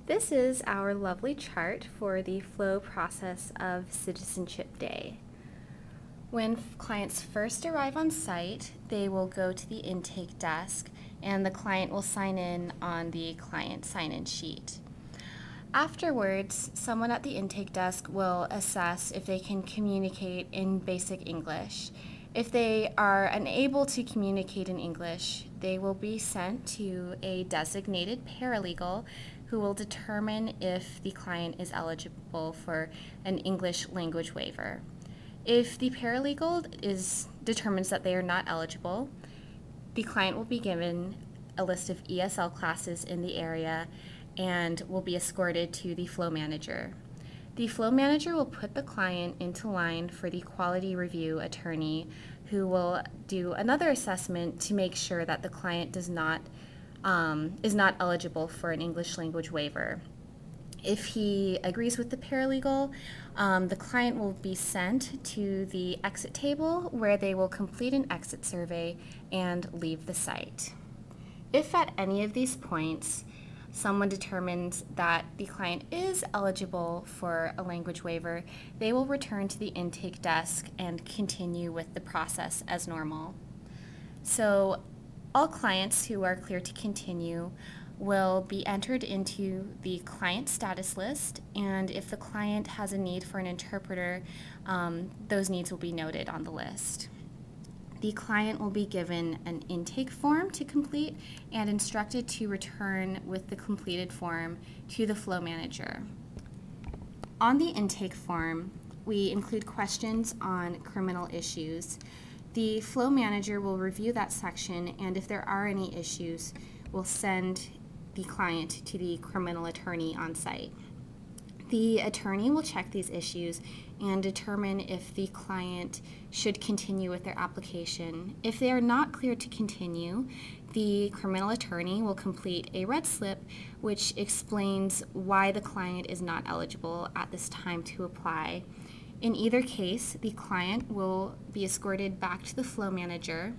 This is our lovely chart for the flow process of Citizenship Day. When clients first arrive on site, they will go to the intake desk and the client will sign in on the client sign-in sheet. Afterwards, someone at the intake desk will assess if they can communicate in basic English. If they are unable to communicate in English, they will be sent to a designated paralegal who will determine if the client is eligible for an English language waiver. If the paralegal determines that they are not eligible, the client will be given a list of ESL classes in the area and will be escorted to the flow manager. The flow manager will put the client into line for the quality review attorney who will do another assessment to make sure that the client is not eligible for an English language waiver. If he agrees with the paralegal, the client will be sent to the exit table where they will complete an exit survey and leave the site. If at any of these points someone determines that the client is eligible for a language waiver, they will return to the intake desk and continue with the process as normal. So all clients who are clear to continue will be entered into the client status list, and if the client has a need for an interpreter, those needs will be noted on the list. The client will be given an intake form to complete and instructed to return with the completed form to the flow manager. On the intake form, we include questions on criminal issues. The flow manager will review that section, and if there are any issues, will send the client to the criminal attorney on site. The attorney will check these issues and determine if the client should continue with their application. If they are not clear to continue, the criminal attorney will complete a red slip which explains why the client is not eligible at this time to apply. In either case, the client will be escorted back to the flow manager.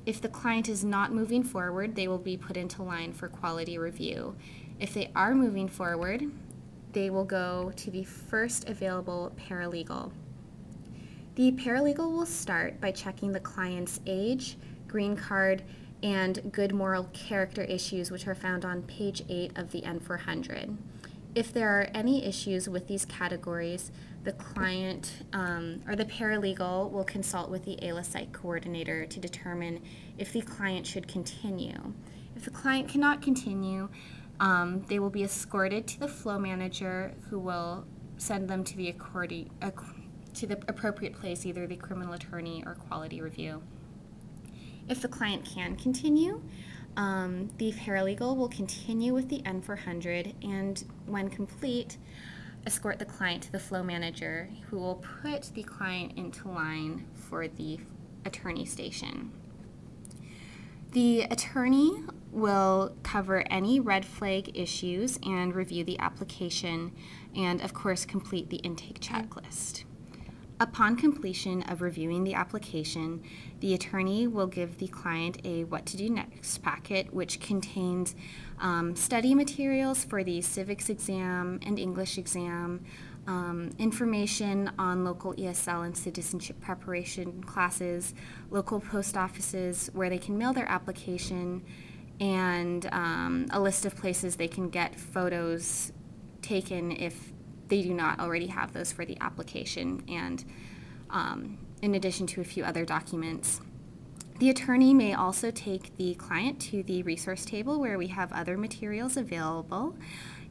If the client is not moving forward, they will be put into line for quality review. If they are moving forward, they will go to the first available paralegal. The paralegal will start by checking the client's age, green card, and good moral character issues, which are found on page 8 of the N400. If there are any issues with these categories, the client or the paralegal will consult with the ALA site coordinator to determine if the client should continue. If the client cannot continue, they will be escorted to the flow manager who will send them to the appropriate place, either the criminal attorney or quality review. If the client can continue, the paralegal will continue with the N400 and, when complete, escort the client to the flow manager who will put the client into line for the attorney station. The attorney will cover any red flag issues and review the application and, of course, complete the intake checklist. Upon completion of reviewing the application, the attorney will give the client a What to Do Next packet, which contains study materials for the civics exam and English exam, information on local ESL and citizenship preparation classes, local post offices where they can mail their application, and a list of places they can get photos taken if they do not already have those for the application, and in addition to a few other documents. The attorney may also take the client to the resource table where we have other materials available.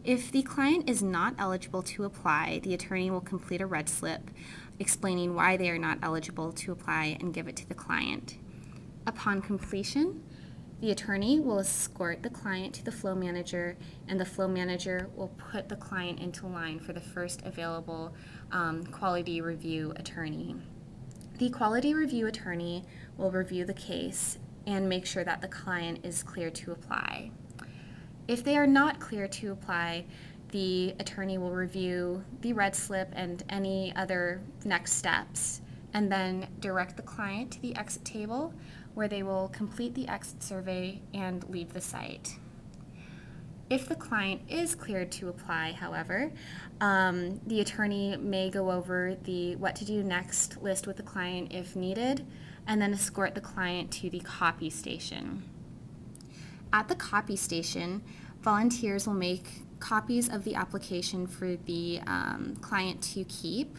If the client is not eligible to apply, the attorney will complete a red slip explaining why they are not eligible to apply and give it to the client. Upon completion, the attorney will escort the client to the flow manager, and the flow manager will put the client into line for the first available quality review attorney. The quality review attorney will review the case and make sure that the client is clear to apply. If they are not clear to apply, the attorney will review the red slip and any other next steps, and then direct the client to the exit table where they will complete the exit survey and leave the site. If the client is cleared to apply, however, the attorney may go over the what to do next list with the client if needed, and then escort the client to the copy station. At the copy station, volunteers will make copies of the application for the client to keep,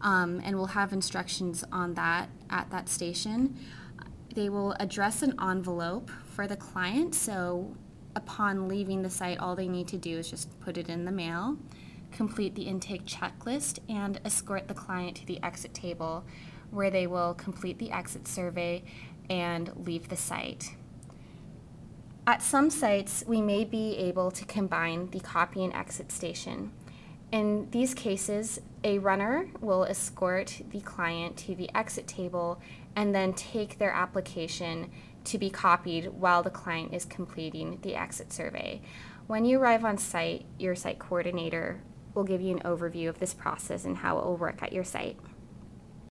and we'll have instructions on that at that station. They will address an envelope for the client, so upon leaving the site, all they need to do is just put it in the mail, complete the intake checklist, and escort the client to the exit table, where they will complete the exit survey and leave the site. At some sites, we may be able to combine the copy and exit station. In these cases, a runner will escort the client to the exit table and then take their application to be copied while the client is completing the exit survey. When you arrive on site, your site coordinator will give you an overview of this process and how it will work at your site.